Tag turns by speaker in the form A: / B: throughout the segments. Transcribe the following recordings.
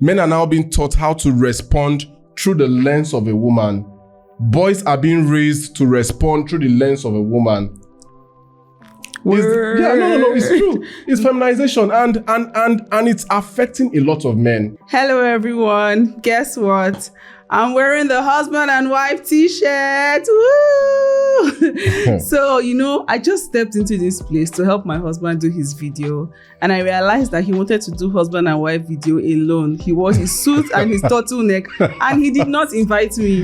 A: Men are now being taught how to respond through the lens of a woman. Boys are being raised to respond through the lens of a woman. It's true. It's feminization and it's affecting a lot of men.
B: Hello everyone. Guess what? I'm wearing the husband and wife t-shirt. Woo! So, I just stepped into this place to help my husband do his video. And I realized that he wanted to do husband and wife video alone. He wore his suit and his turtleneck and he did not invite me.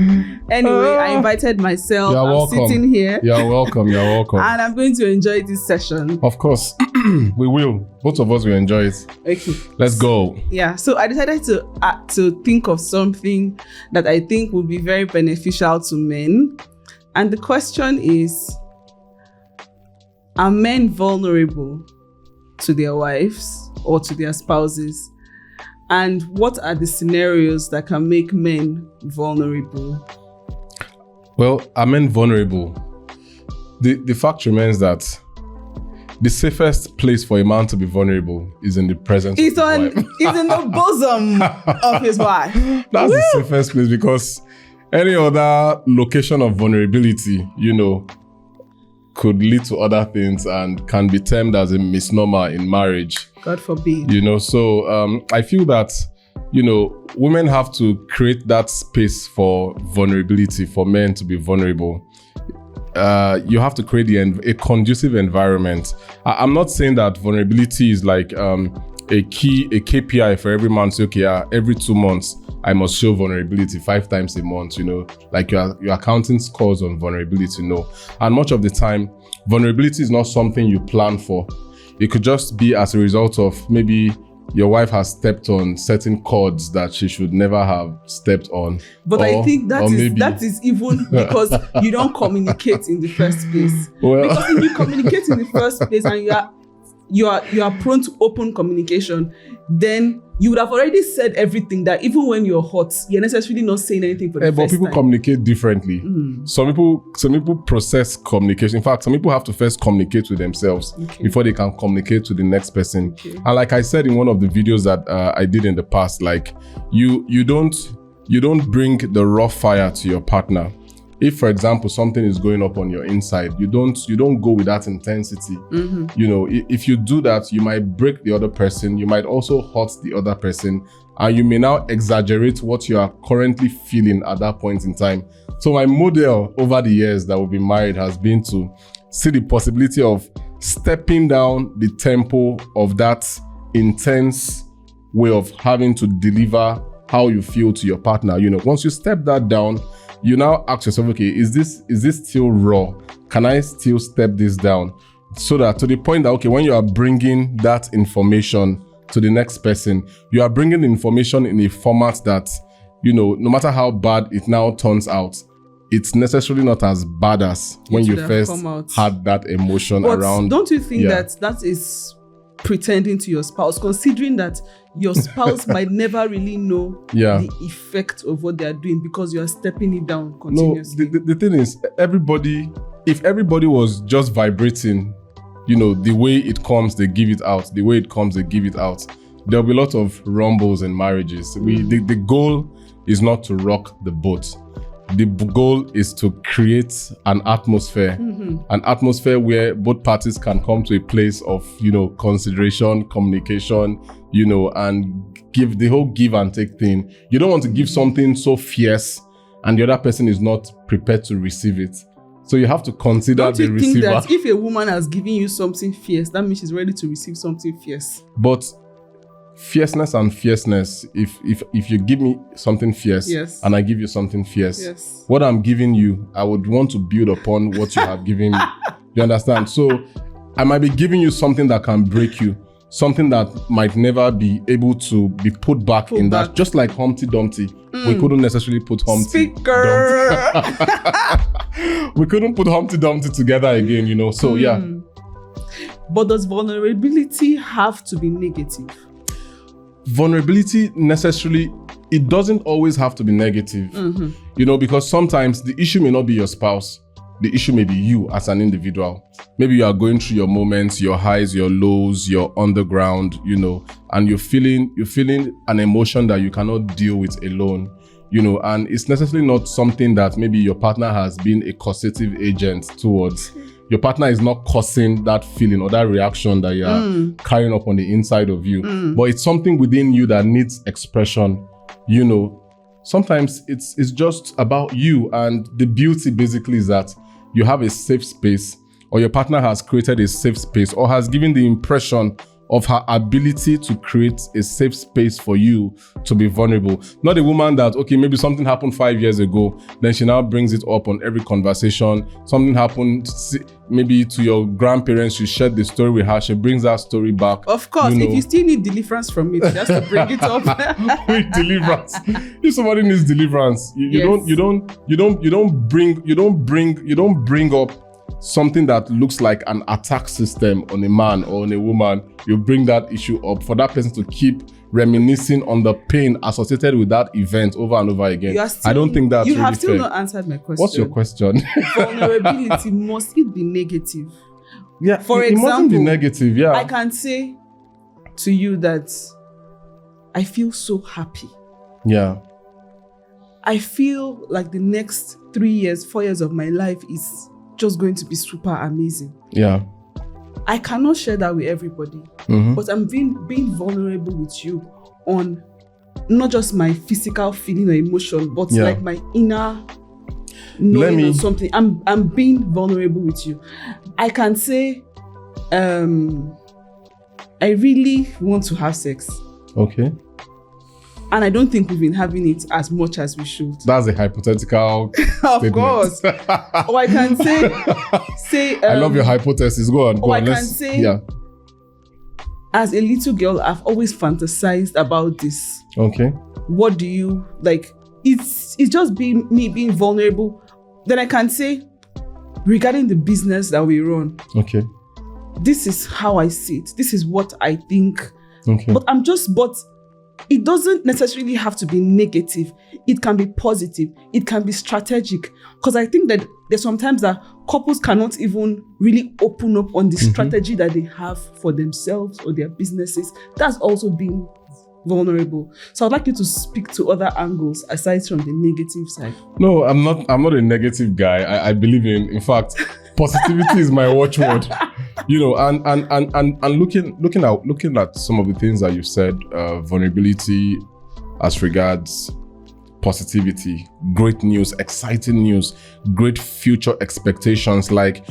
B: Anyway, I invited myself.
A: You're welcome.
B: Sitting here.
A: You're welcome.
B: And I'm going to enjoy this session.
A: Of course. We will. Both of us will enjoy it.
B: Okay.
A: Let's go.
B: Yeah. So I decided to think of something that I think will be very beneficial to men. And the question is, are men vulnerable to their wives or to their spouses? And what are the scenarios that can make men vulnerable?
A: Well, are men vulnerable? The fact remains that the safest place for a man to be vulnerable is in the presence of his wife.
B: It's in the bosom of his wife.
A: That's the safest place, because any other location of vulnerability, could lead to other things and can be termed as a misnomer in marriage.
B: God forbid.
A: So I feel that, women have to create that space for vulnerability, for men to be vulnerable. You have to create a conducive environment. I'm not saying that vulnerability is like a KPI for every man. So, every 2 months, I must show vulnerability 5 times a month, like you're counting scores on vulnerability, no. And much of the time, vulnerability is not something you plan for. It could just be as a result of maybe your wife has stepped on certain chords that she should never have stepped on.
B: But I think that is even because you don't communicate in the first place.
A: Well,
B: because if you communicate in the first place and you are prone to open communication, then you would have already said everything that even when you're hot, you're necessarily not saying anything for the first time. But
A: people communicate differently. Some people process communication. In fact, some people have to first communicate with themselves before they can communicate to the next person. Okay. And like I said in one of the videos that I did in the past, like you don't bring the raw fire to your partner. If, for example, something is going up on your inside, you don't go with that intensity. If you do that, you might break the other person. You might also hurt the other person, and you may now exaggerate what you are currently feeling at that point in time. So my model over the years that we've been married has been to see the possibility of stepping down the tempo of that intense way of having to deliver how you feel to your partner. Once you step that down, you now ask yourself, okay, is this still raw? Can I still step this down? So that to the point that, okay, when you are bringing that information to the next person, you are bringing the information in a format that, no matter how bad it now turns out, it's necessarily not as bad as when you first had that emotion around.
B: Don't you think that is pretending to your spouse, considering that your spouse might never really know the effect of what they are doing because you are stepping it down continuously?
A: No, the thing is, if everybody was just vibrating, the way it comes, they give it out. The way it comes, they give it out. There'll be a lot of rumbles in marriages. The goal is not to rock the boat. The goal is to create an atmosphere where both parties can come to a place of, consideration, communication, and give the whole give and take thing. You don't want to give something so fierce and the other person is not prepared to receive it. So you have to consider the receiver.
B: Don't you think that if a woman has given you something fierce, that means she's ready to receive something fierce?
A: But fierceness and fierceness, if you give me something fierce and I give you something fierce, what I'm giving you, I would want to build upon what you have given me. You understand? So I might be giving you something that can break you, something that might never be able to be put back in that. Just like Humpty Dumpty, we couldn't necessarily put Humpty Dumpty. We couldn't put Humpty Dumpty together again, So
B: But does vulnerability have to be negative?
A: Vulnerability necessarily, it doesn't always have to be negative, because sometimes the issue may not be your spouse. the issue may be you as an individual. Maybe you are going through your moments, your highs, your lows, your underground, and you're feeling an emotion that you cannot deal with alone, and it's necessarily not something that maybe your partner has been a causative agent towards. Your partner is not causing that feeling or that reaction that you are carrying up on the inside of you. But it's something within you that needs expression. Sometimes it's just about you, and the beauty basically is that you have a safe space, or your partner has created a safe space, or has given the impression of her ability to create a safe space for you to be vulnerable. Not a woman that, okay, maybe something happened 5 years ago, then she now brings it up on every conversation. Something happened maybe to your grandparents, you shared the story with her, she brings that story back.
B: Of course, if you still need deliverance from it, just to bring it up.
A: With deliverance. If somebody needs deliverance, you don't bring up something that looks like an attack system on a man or on a woman. You bring that issue up for that person to keep reminiscing on the pain associated with that event over and over again. I don't think that's really fair.
B: You have still not answered my question.
A: What's your question?
B: Vulnerability, must it be negative?
A: Yeah,
B: for
A: it
B: example,
A: mustn't be negative. Yeah,
B: I can say to you that I feel so happy.
A: Yeah.
B: I feel like the next 3 years, 4 years of my life is just going to be super amazing.
A: Yeah.
B: I cannot share that with everybody, but I'm being vulnerable with you on not just my physical feeling or emotion, but like my inner knowing or something. I'm being vulnerable with you. I can say, I really want to have sex.
A: Okay.
B: And I don't think we've been having it as much as we should.
A: That's a hypothetical
B: Of course. Or I can say
A: I love your hypothesis. Go on.
B: I can say, as a little girl, I've always fantasized about this.
A: Okay.
B: What do you like? It's just me being vulnerable. Then I can say, regarding the business that we run.
A: Okay.
B: This is how I see it. This is what I think.
A: Okay.
B: But it doesn't necessarily have to be negative. It can be positive. It can be strategic. Because I think that there's sometimes that couples cannot even really open up on the strategy that they have for themselves or their businesses. That's also being vulnerable. So I'd like you to speak to other angles aside from the negative side. No,
A: I'm not a negative guy. I believe in fact, positivity is my watchword. And looking at some of the things that you've said, vulnerability as regards positivity, great news, exciting news, great future expectations, like,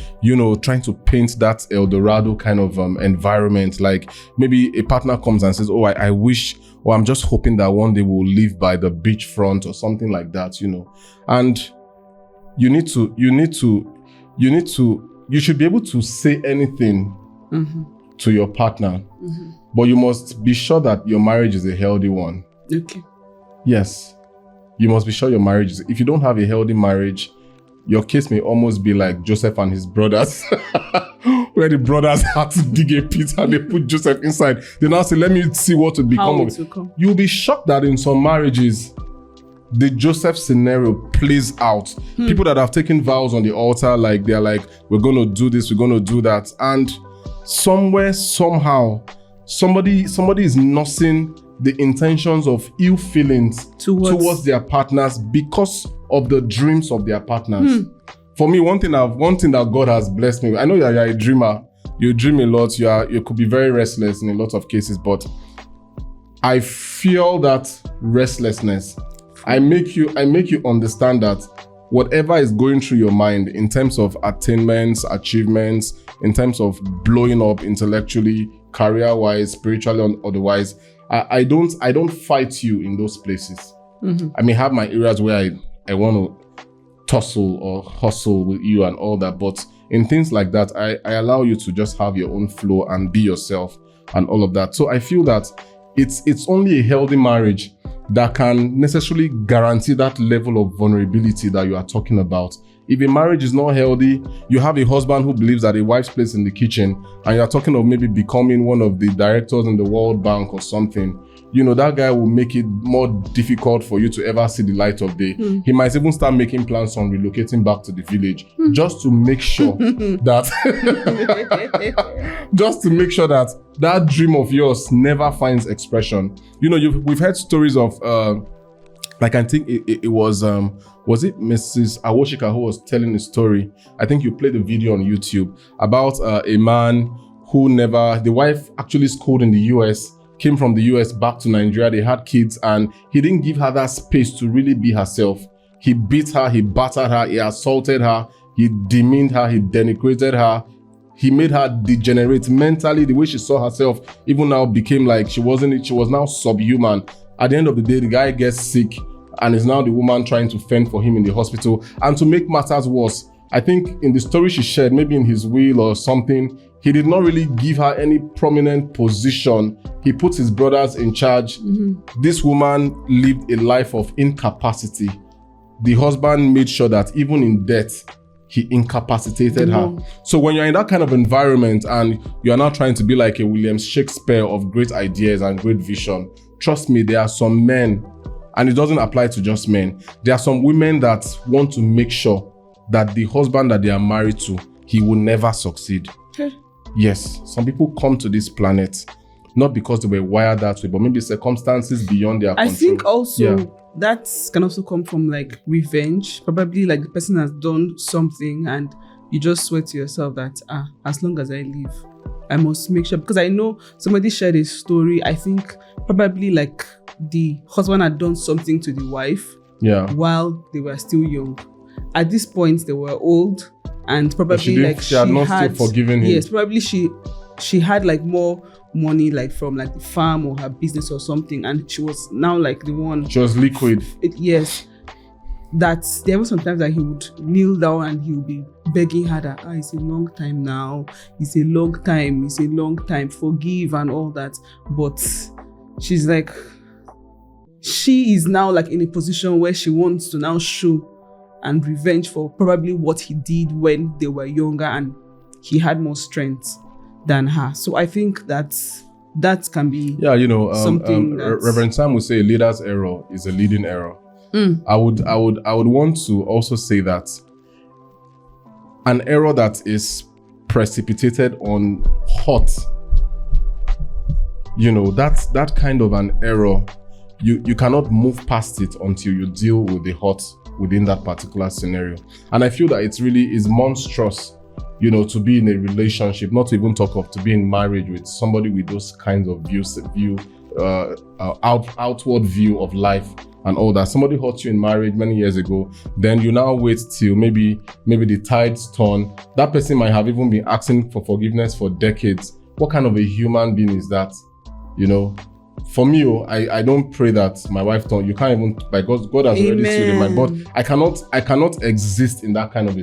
A: trying to paint that El Dorado kind of environment. Like maybe a partner comes and says, oh, I wish, or I'm just hoping that one day we'll live by the beachfront or something like that, and you should be able to say anything to your partner, but you must be sure that your marriage is a healthy one.
B: Okay.
A: Yes. You must be sure your marriage is... If you don't have a healthy marriage, your case may almost be like Joseph and his brothers, where the brothers had to dig a pit and they put Joseph inside. They now say, let me see what will become of it. You'll be shocked that in some marriages, the Joseph scenario plays out. People that have taken vows on the altar, like they're like, we're going to do this, we're going to do that. And somewhere, somehow, somebody is nursing the intentions of ill feelings towards their partners because of the dreams of their partners. For me, one thing that God has blessed me with, I know you're a dreamer. You dream a lot. You could be very restless in a lot of cases, but I feel that restlessness. I make you understand that whatever is going through your mind in terms of attainments, achievements, in terms of blowing up intellectually, career-wise, spiritually, or otherwise, I don't fight you in those places. I may have my areas where I want to tussle or hustle with you and all that, but in things like that, I allow you to just have your own flow and be yourself and all of that. So I feel that it's only a healthy marriage that can necessarily guarantee that level of vulnerability that you are talking about. If a marriage is not healthy, you have a husband who believes that a wife's place in the kitchen, and you're talking of maybe becoming one of the directors in the World Bank or something, that guy will make it more difficult for you to ever see the light of day. He might even start making plans on relocating back to the village just to make sure that that dream of yours never finds expression. We've heard stories of like, I think it was it Mrs. Awoshika who was telling a story? I think you played a video on YouTube about a man who the wife actually schooled in the US, came from the US back to Nigeria. They had kids and he didn't give her that space to really be herself. He beat her, he battered her, he assaulted her, he demeaned her, he denigrated her. He made her degenerate mentally. The way she saw herself even now became like she was now subhuman. At the end of the day, the guy gets sick and is now the woman trying to fend for him in the hospital. And to make matters worse, I think in the story she shared, maybe in his will or something, he did not really give her any prominent position. He put his brothers in charge. This woman lived a life of incapacity. The husband made sure that even in death, he incapacitated her. So when you're in that kind of environment and you're now trying to be like a William Shakespeare of great ideas and great vision, trust me, there are some men, and it doesn't apply to just men, there are some women that want to make sure that the husband that they are married to, he will never succeed. Yes, some people come to this planet not because they were wired that way, but maybe circumstances beyond their control.
B: I think also that can also come from like revenge. Probably like the person has done something and you just swear to yourself that as long as I live, I must make sure. Because I know somebody shared a story. I think probably like the husband had done something to the wife while they were still young. At this point, they were old. And probably
A: she had not still forgiven him.
B: Yes, probably she had like more money like from like the farm or her business or something, and she was now like the one.
A: She was liquid.
B: Yes, that there were sometimes that he would kneel down and he would be begging her that it's a long time now. It's a long time. Forgive and all that. But she's like, she is now like in a position where she wants to now show and revenge for probably what he did when they were younger and he had more strength than her. So I think that can be something
A: Reverend Sam would say a leader's error is a leading error. I would want to also say that an error that is precipitated on hurt, that kind of an error, you cannot move past it until you deal with the hurt within that particular scenario. And I feel that it really is monstrous, to be in a relationship, not to even talk of to be in marriage with somebody with those kinds of outward view of life and all that. Somebody hurt you in marriage many years ago, then you now wait till maybe the tides turn. That person might have even been asking for forgiveness for decades. What kind of a human being is that? For me, I don't pray that my wife don't. You can't even, by God has already sealed in mind. But I cannot exist in that kind of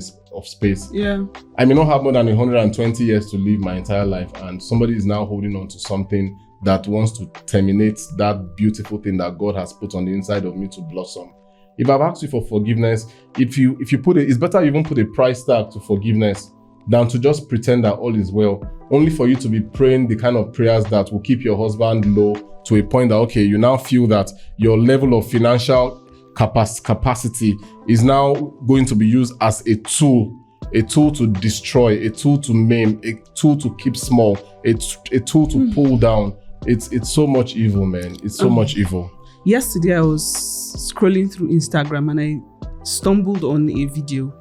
A: space.
B: Yeah.
A: I may not have more than 120 years to live my entire life, and somebody is now holding on to something that wants to terminate that beautiful thing that God has put on the inside of me to blossom. If I've asked you for forgiveness, if you put it's better you even put a price tag to forgiveness than to just pretend that all is well, only for you to be praying the kind of prayers that will keep your husband low to a point that, okay, you now feel that your level of financial capacity is now going to be used as a tool to destroy, a tool to maim, a tool to keep small, a tool to pull down. It's so much evil, man. It's so much evil.
B: Yesterday, I was scrolling through Instagram and I stumbled on a video.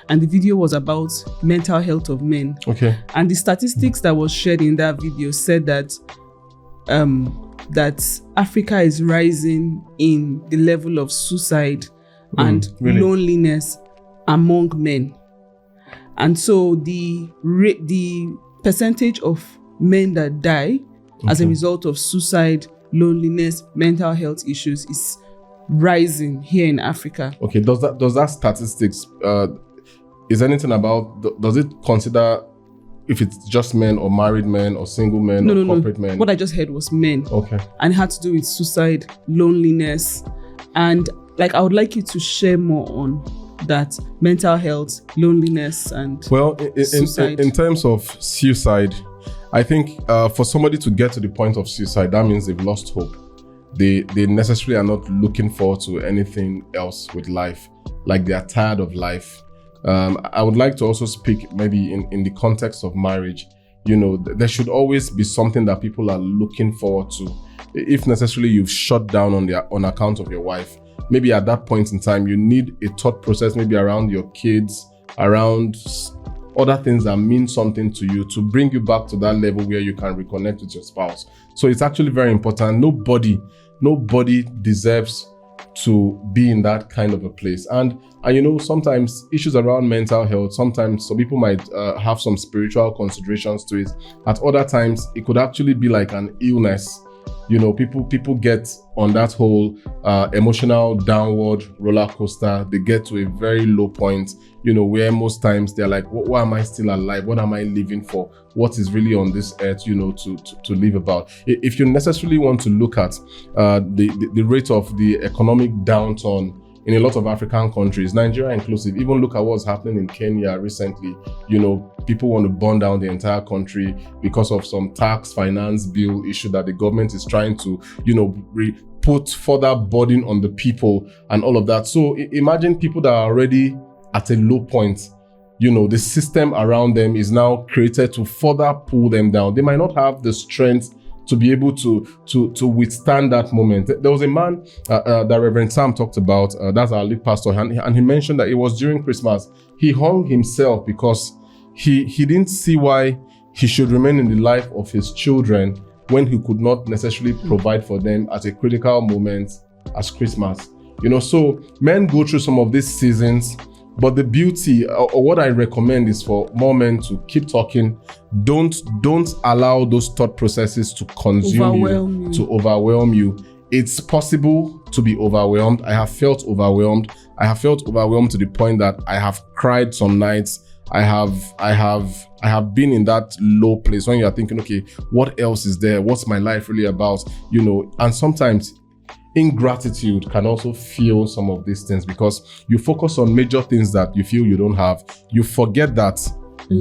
B: And the video was about mental health of men.
A: Okay.
B: And the statistics that was shared in that video said that Africa is rising in the level of suicide and loneliness among men. And so the percentage of men that die as a result of suicide, loneliness, mental health issues is rising here in Africa.
A: Okay, does that statistics is anything about, does it consider if it's just men or married men or single men or corporate men?
B: What I just heard was men.
A: Okay. And
B: it had to do with suicide, loneliness, and I would like you to share more on that mental health, loneliness, and suicide.
A: In terms of suicide, I think for somebody to get to the point of suicide, that means they've lost hope. they necessarily are not looking forward to anything else with life. Like they are tired of life. I would like to also speak maybe in the context of marriage. There should always be something that people are looking forward to. If necessarily you've shut down on account of your wife, maybe at that point in time, you need a thought process, maybe around your kids, around other things that mean something to you, to bring you back to that level where you can reconnect with your spouse. So it's actually very important. Nobody deserves to be in that kind of a place. And sometimes issues around mental health, sometimes some people might have some spiritual considerations to it. At other times, it could actually be like an illness. People get on that whole emotional downward roller coaster. They get to a very low point, where most times they're like, why am I still alive? What am I living for? What is really on this earth, to live about? If you necessarily want to look at the rate of the economic downturn in a lot of African countries, Nigeria inclusive, even look at what's happening in Kenya recently. People want to burn down the entire country because of some tax finance bill issue that the government is trying to, put further burden on the people and all of that. So imagine people that are already at a low point. The system around them is now created to further pull them down. They might not have the strength to be able to withstand that moment. There was a man that Reverend Sam talked about, that's our lead pastor, and he mentioned that it was during Christmas. He hung himself because he didn't see why he should remain in the life of his children when he could not necessarily provide for them at a critical moment as Christmas. So men go through some of these seasons, but the beauty, or what I recommend, is for more men to keep talking. Don't allow those thought processes to consume to overwhelm you. It's possible to be overwhelmed. I have felt overwhelmed. I have felt overwhelmed to the point that I have cried some nights. I have been in that low place when you are thinking, okay, what else is there? What's my life really about? And sometimes ingratitude can also fuel some of these things, because you focus on major things that you feel you don't have. You forget that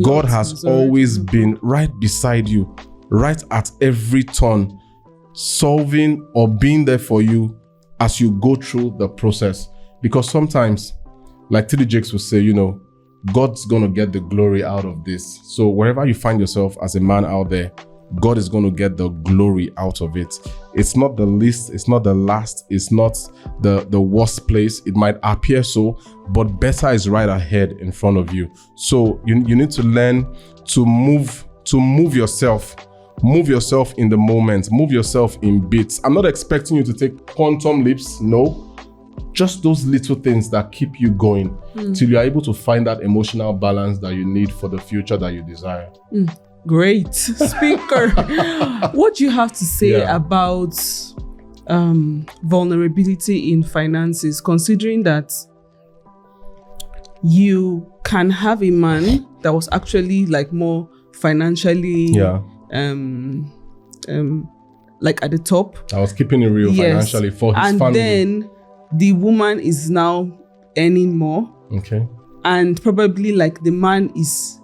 A: God has always been right beside you, right at every turn, solving or being there for you as you go through the process. Because sometimes, like T.D. Jakes would say, God's going to get the glory out of this. So wherever you find yourself as a man out there, God is going to get the glory out of it. It's not the least, it's not the last, it's not the worst place. It might appear so, but better is right ahead in front of you. So you need to learn to move yourself. Move yourself in the moment. Move yourself in bits. I'm not expecting you to take quantum leaps. No. Just those little things that keep you going till you are able to find that emotional balance that you need for the future that you desire.
B: Great speaker. What do you have to say about vulnerability in finances, considering that you can have a man that was actually like more financially like at the top.
A: I was keeping it real financially for his family. And
B: then the woman is now earning more.
A: Okay.
B: And probably like the man is,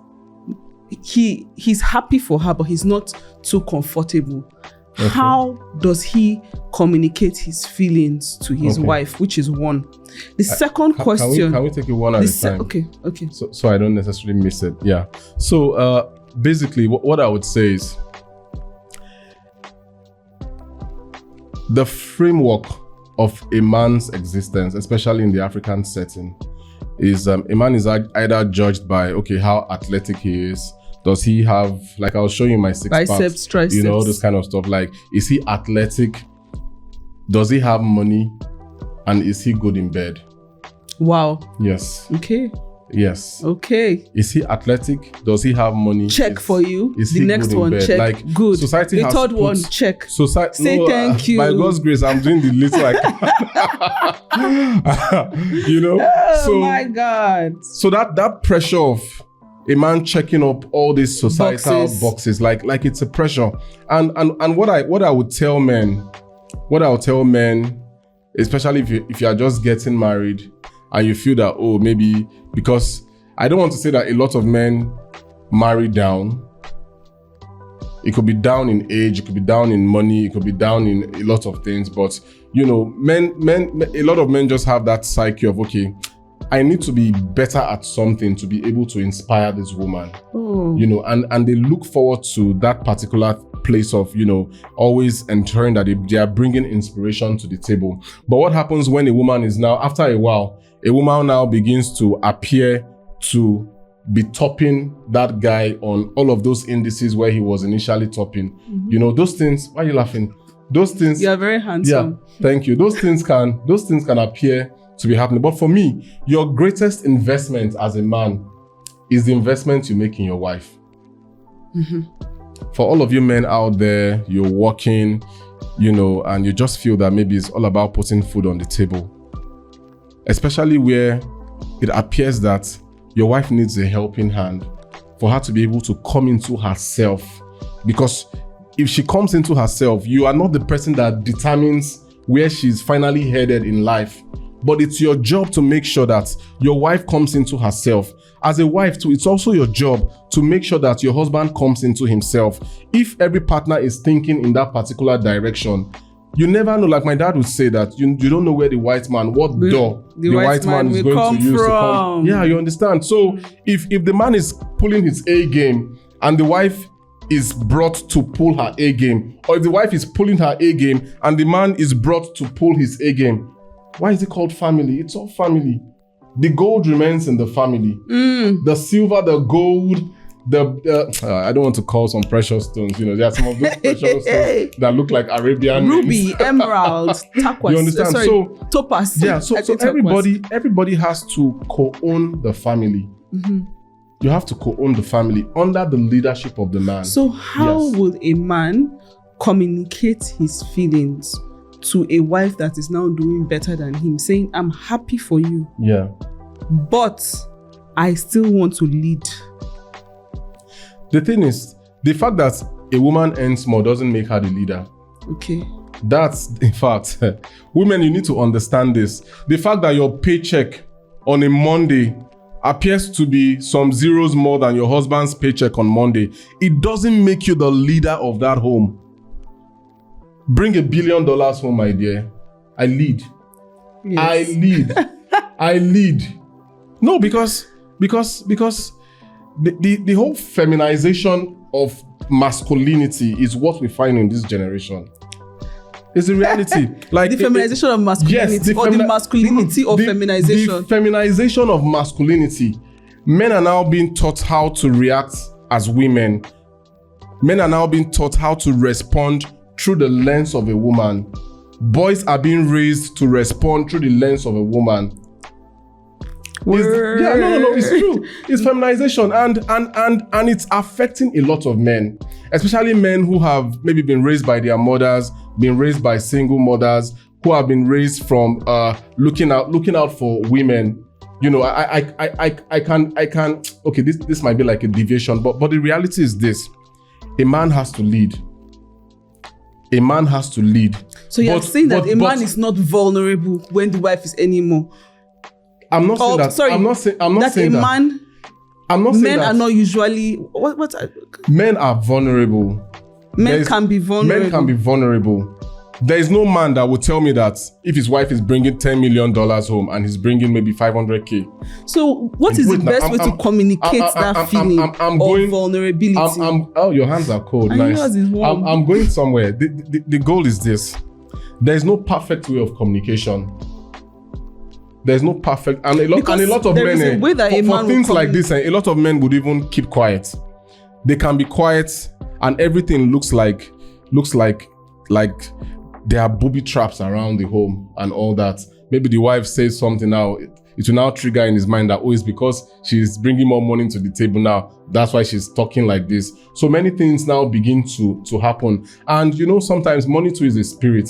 B: he's happy for her, but he's not too comfortable. Okay. How does he communicate his feelings to his wife, which is one? The second question.
A: Can we take it one at a time?
B: Okay.
A: So I don't necessarily miss it. Yeah. So basically what I would say is the framework of a man's existence, especially in the African setting, is a man is either judged by, how athletic he is. Does he have, like I was showing you my
B: biceps, triceps,
A: this kind of stuff. Like, is he athletic? Does he have money? And is he good in bed?
B: Wow.
A: Yes.
B: Okay.
A: Yes.
B: Okay.
A: Is he athletic? Does he have money?
B: Check for you.
A: Is
B: the
A: he
B: next
A: good in
B: one,
A: bed?
B: check.
A: Like,
B: good.
A: Society
B: the
A: has
B: third one, check.
A: Say
B: thank you.
A: By God's grace, I'm doing the little
B: Oh my God.
A: So that pressure of a man checking up all these societal boxes, like it's a pressure. And what I would tell men, especially if you are just getting married and you feel that, maybe, because I don't want to say that a lot of men marry down, It could be down in age, it could be down in money, it could be down in a lot of things. But, a lot of men just have that psyche of, okay, I need to be better at something to be able to inspire this woman, and they look forward to that particular place of, always ensuring that they are bringing inspiration to the table. But what happens when a woman is now, after a while, a woman now begins to appear to be topping that guy on all of those indices where he was initially topping. Those things, why are you laughing? Those things.
B: You are very handsome.
A: Yeah, thank you. Those things can appear to be happening. But for me, your greatest investment as a man is the investment you make in your wife. For all of you men out there, you're working, and you just feel that maybe it's all about putting food on the table. Especially where it appears that your wife needs a helping hand for her to be able to come into herself. Because if she comes into herself, you are not the person that determines where she's finally headed in life. But it's your job to make sure that your wife comes into herself. As a wife too, it's also your job to make sure that your husband comes into himself. If every partner is thinking in that particular direction, you never know. Like my dad would say that you don't know where the white man, what door the white man is going to use to come. Yeah, you understand. So if the man is pulling his A game and the wife is brought to pull her A game, or if the wife is pulling her A game and the man is brought to pull his A game, why is it called family? It's all family. The gold remains in the family. The silver, the gold, I don't want to call some precious stones. There are some of those precious stones that look like Arabian
B: ruby,
A: names.
B: emerald, turquoise.
A: You understand?
B: So topaz.
A: Yeah. So everybody has to co-own the family. You have to co-own the family under the leadership of the man.
B: So how would a man communicate his feelings to a wife that is now doing better than him, saying, I'm happy for you.
A: Yeah.
B: But I still want to lead.
A: The thing is, the fact that a woman earns more doesn't make her the leader.
B: Okay.
A: That's, in fact, women, you need to understand this. The fact that your paycheck on a Monday appears to be some zeros more than your husband's paycheck on Monday, it doesn't make you the leader of that home. Bring $1 billion home, my dear. I lead. Yes. I lead. No, because the whole feminization of masculinity is what we find in this generation. It's a reality. Like
B: the feminization of masculinity, or the masculinity of feminization.
A: The feminization of masculinity. Men are now being taught how to react as women. Men are now being taught how to respond through the lens of a woman. Boys are being raised to respond through the lens of a woman. It's true. It's feminization, and it's affecting a lot of men, especially men who have maybe been raised by their mothers, been raised by single mothers, who have been raised from looking out for women. I can. Okay, this might be like a deviation, but the reality is this: a man has to lead. A man has to lead.
B: So you're saying that a man is not vulnerable when the wife is anymore.
A: I'm not saying that. Sorry, I'm not saying that.
B: Man.
A: I'm not saying that.
B: Men are not usually. What?
A: Men are vulnerable.
B: Men can be vulnerable.
A: There is no man that will tell me that if his wife is bringing $10 million home and he's bringing maybe 500K.
B: So what is the best way to communicate that feeling of vulnerability?
A: Your hands are cold. Nice.
B: Yours is warm.
A: I'm going somewhere. The goal is this. There is no perfect way of communication. There's no perfect, and a lot of men, for things like this, a lot of men would even keep quiet. They can be quiet, and everything looks like there are booby traps around the home and all that. Maybe the wife says something now, it will now trigger in his mind that, it's because she's bringing more money to the table now. That's why she's talking like this. So many things now begin to happen. And sometimes money too is a spirit,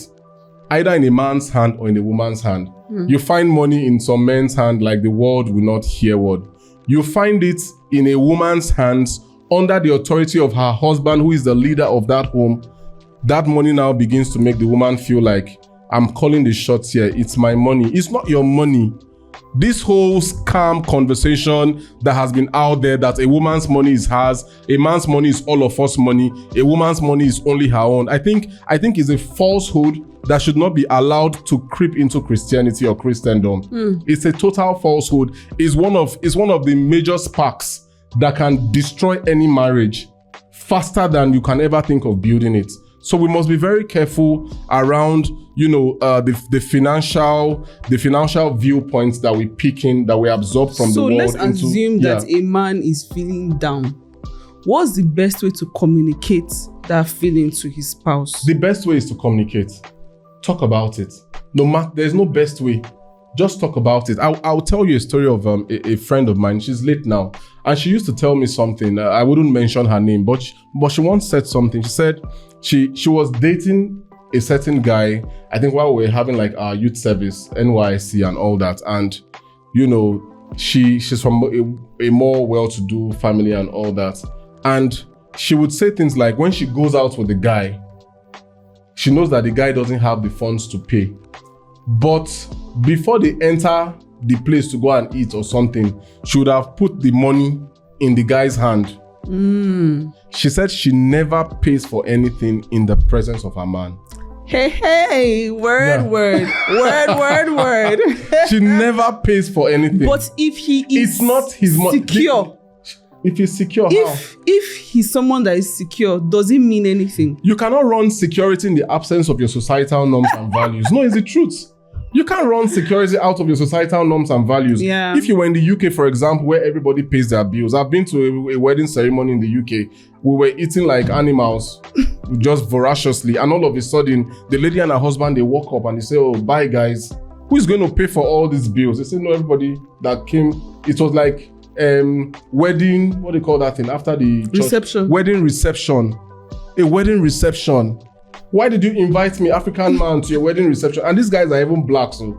A: either in a man's hand or in a woman's hand. You find money in some men's hand, like the world will not hear word. You find it in a woman's hands under the authority of her husband, who is the leader of that home. That money now begins to make the woman feel like, I'm calling the shots here. It's my money. It's not your money. This whole scam conversation that has been out there that a woman's money is hers, a man's money is all of us money, a woman's money is only her own, I think is a falsehood that should not be allowed to creep into Christianity or Christendom. It's a total falsehood. It's one of the major sparks that can destroy any marriage faster than you can ever think of building it. So we must be very careful around, the financial viewpoints that we pick in, that we absorb from the world.
B: So let's assume that a man is feeling down. What's the best way to communicate that feeling to his spouse?
A: The best way is to communicate. Talk about it. There's no best way. Just talk about it. I'll tell you a story of a friend of mine. She's late now, and she used to tell me something. I wouldn't mention her name, but she once said something. She said she was dating a certain guy, I think while we were having like our youth service, NYC and all that. And, she's from a more well-to-do family and all that. And she would say things like, when she goes out with the guy, she knows that the guy doesn't have the funds to pay. But before they enter the place to go and eat or something, she would have put the money in the guy's hand. She said she never pays for anything in the presence of her man.
B: Hey, word.
A: She never pays for anything.
B: But if he is
A: it's not his money.
B: Secure.
A: If he's secure, how?
B: If he's someone that is secure, does it mean anything?
A: You cannot run security in the absence of your societal norms and values. No, it's the truth. You can't run security out of your societal norms and values.
B: Yeah.
A: If you were in the UK, for example, where everybody pays their bills. I've been to a wedding ceremony in the UK. We were eating like animals, just voraciously. And all of a sudden, the lady and her husband, they walk up and they say, oh, bye guys. Who is going to pay for all these bills? They say, no, everybody that came. It was like wedding, what do you call that thing? After the church?
B: Reception.
A: Wedding reception. A wedding reception. Why did you invite me, African man, to your wedding reception? And these guys are even black, so.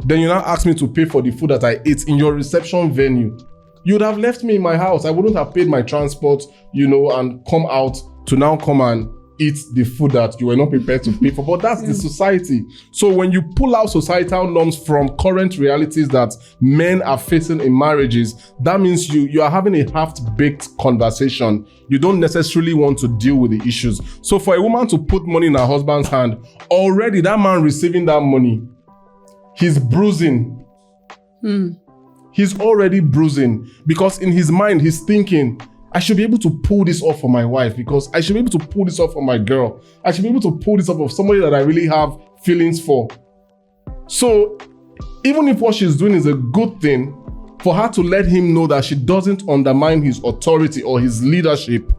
A: Then you now ask me to pay for the food that I ate in your reception venue. You'd have left me in my house. I wouldn't have paid my transport, and come out to now come and eat the food that you were not prepared to pay for. But that's the society. So when you pull out societal norms from current realities that men are facing in marriages, that means you are having a half-baked conversation. You don't necessarily want to deal with the issues. So for a woman to put money in her husband's hand, already that man receiving that money, he's bruising. He's already bruising, because in his mind, he's thinking, I should be able to pull this off for my wife, because I should be able to pull this off for my girl. I should be able to pull this off of somebody that I really have feelings for. So even if what she's doing is a good thing, for her to let him know that she doesn't undermine his authority or his leadership,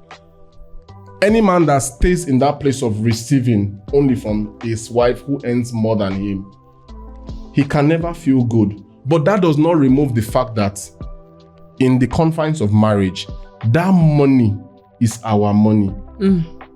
A: any man that stays in that place of receiving only from his wife who earns more than him, he can never feel good. But that does not remove the fact that in the confines of marriage, that money is our money.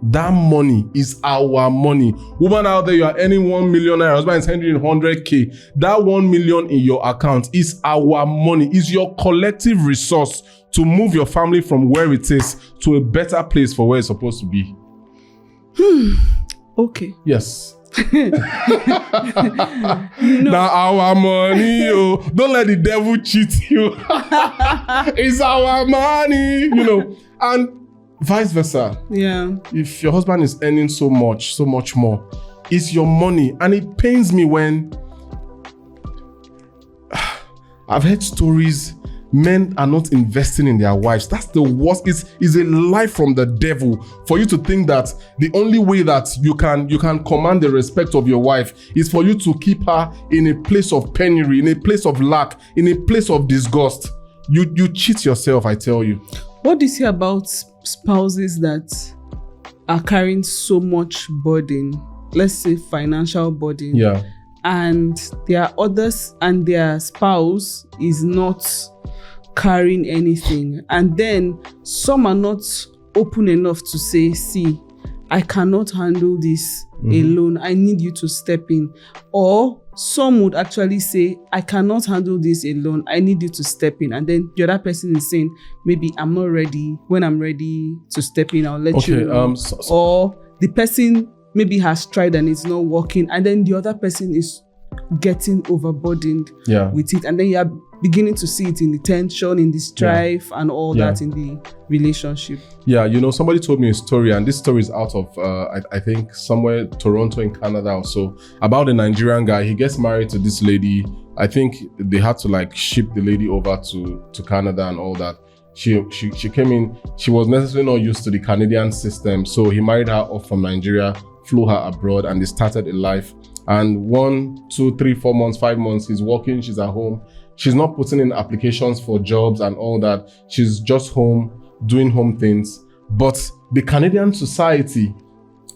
A: That money is our money. Woman out there, you are earning 1 million, your husband is sending 100K. That 1 million in your account is our money, is your collective resource to move your family from where it is to a better place for where it's supposed to be.
B: Okay.
A: Yes. Now our money, don't let the devil cheat you. It's our money, and vice versa.
B: Yeah.
A: If your husband is earning so much more, it's your money. And it pains me when I've heard stories. Men are not investing in their wives. That's the worst. It's a lie from the devil for you to think that the only way that you can command the respect of your wife is for you to keep her in a place of penury, in a place of lack, in a place of disgust. You cheat yourself, I tell you.
B: What do you say about spouses that are carrying so much burden? Let's say financial burden.
A: Yeah.
B: And there are others, and their spouse is not carrying anything, and then some are not open enough to say, see, I cannot handle this alone, I need you to step in. Or some would actually say, I cannot handle this alone, I need you to step in. And then the other person is saying, maybe I'm not ready. When I'm ready to step in, I'll let you know. Or the person maybe has tried and it's not working, and then the other person is getting overburdened
A: Yeah.
B: with it, and then you are beginning to see it in the tension, in the strife, and all that in the relationship.
A: Yeah, somebody told me a story, and this story is out of I think somewhere Toronto in Canada or so, about a Nigerian guy. He gets married to this lady. I think they had to like ship the lady over to Canada and all that. She came in. She was necessarily not used to the Canadian system, so he married her off from Nigeria, flew her abroad, and they started a life. And 1, 2, 3, 4 months, 5 months, he's working, she's at home. She's not putting in applications for jobs and all that. She's just home, doing home things. But the Canadian society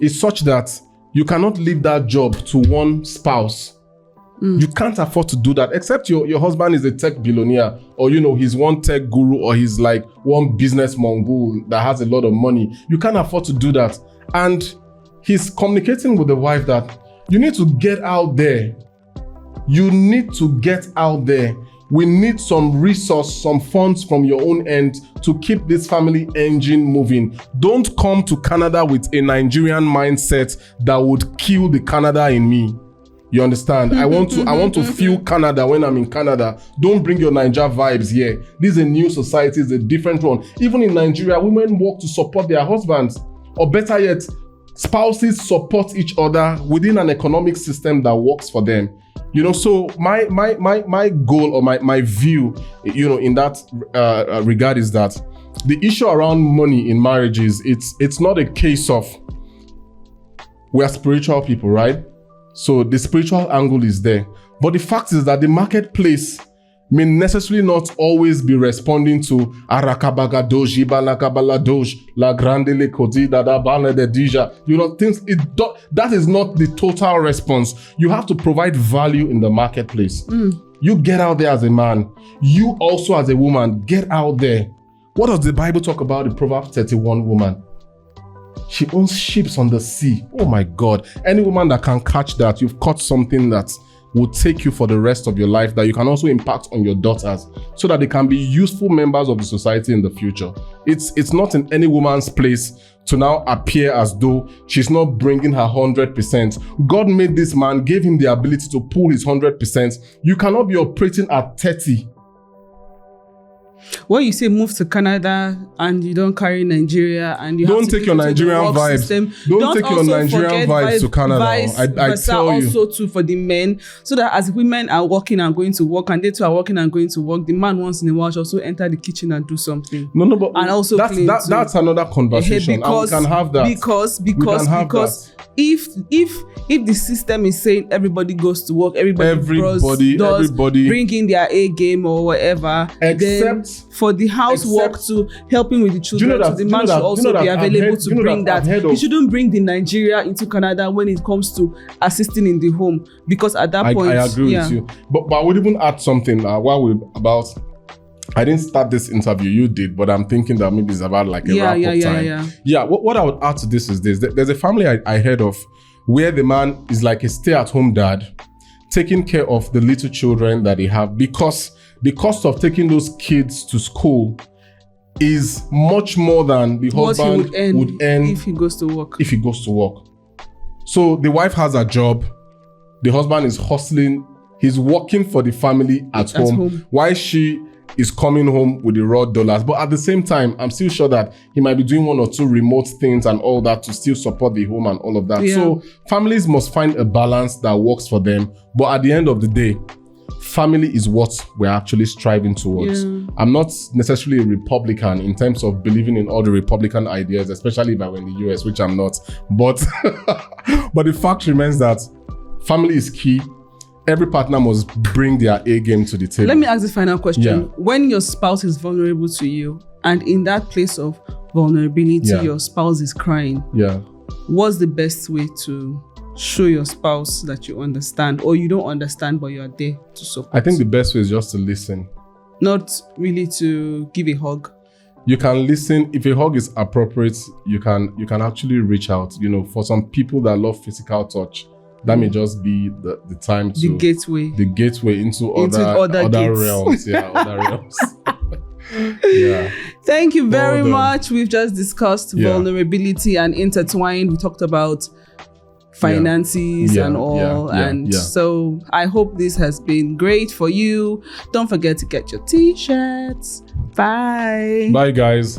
A: is such that you cannot leave that job to one spouse. You can't afford to do that, except your husband is a tech billionaire, or he's one tech guru, or he's like one business mogul that has a lot of money. You can't afford to do that. And he's communicating with the wife that you need to get out there. You need to get out there. We need some resource, some funds from your own end to keep this family engine moving. Don't come to Canada with a Nigerian mindset that would kill the Canada in me. You understand? I want to feel Canada when I'm in Canada. Don't bring your Niger vibes here. This is a new society, it's a different one. Even in Nigeria, women work to support their husbands. Or better yet, spouses support each other within an economic system that works for them. So my goal or my view, in that regard is that the issue around money in marriages, it's not a case of we are spiritual people, right? So the spiritual angle is there. But the fact is that the marketplace may necessarily not always be responding to Arakabaga doji balakabala doj la grande le kodi dada bane de dija. Things that is not the total response. You have to provide value in the marketplace. You get out there as a man. You also as a woman, get out there. What does the Bible talk about in Proverbs 31 woman? She owns ships on the sea. Oh my God. Any woman that can catch that, you've caught something that will take you for the rest of your life, that you can also impact on your daughters so that they can be useful members of the society in the future. It's not in any woman's place to now appear as though she's not bringing her 100%. God made this man, gave him the ability to pull his 100%. You cannot be operating at 30.
B: When you say move to Canada and you don't carry Nigeria and you
A: don't take your Nigerian vibes. Don't take your Nigerian vibes to Canada. I tell you. Also
B: too for the men, so that as women are working and going to work and they too are working and going to work, the man once in a while should also enter the kitchen and do something.
A: No, but
B: and also
A: that's another conversation.
B: Because,
A: and we can have that.
B: Because if the system is saying everybody goes to work, everybody bring in their A game or whatever, except for the housework to helping with the children, so the man should also be available to bring that. He shouldn't bring the Nigeria into Canada when it comes to assisting in the home, because at that point,
A: I agree with you. But I would even add something while we're about. I didn't start this interview, you did, but I'm thinking that maybe it's about like a wrap-up time. Yeah. What I would add to this is this. There's a family I heard of where the man is like a stay-at-home dad, taking care of the little children that they have, because the cost of taking those kids to school is much more than the husband would earn
B: if he goes to work.
A: So the wife has a job, the husband is hustling, he's working for the family at home. While she is coming home with the raw dollars. But at the same time, I'm still sure that he might be doing 1 or 2 remote things and all that to still support the home and all of that. Yeah. So families must find a balance that works for them. But at the end of the day, family is what we're actually striving towards. Yeah. I'm not necessarily a Republican in terms of believing in all the Republican ideas, especially if I were in the US, which I'm not. But the fact remains that family is key. Every partner must bring their A game to the table.
B: Let me ask the final question. Yeah. When your spouse is vulnerable to you, and in that place of vulnerability, your spouse is crying, what's the best way to show your spouse that you understand, or you don't understand but you are there to support?
A: I think the best way is just to listen.
B: Not really to give a hug.
A: You can listen. If a hug is appropriate, you can actually reach out. For some people that love physical touch, that may just be the time to
B: the gateway
A: into other realms. Yeah, other realms. Yeah.
B: Thank you very much. We've just discussed vulnerability and intertwined. We talked about finances and all. So I hope this has been great for you. Don't forget to get your t-shirts. Bye.
A: Bye, guys.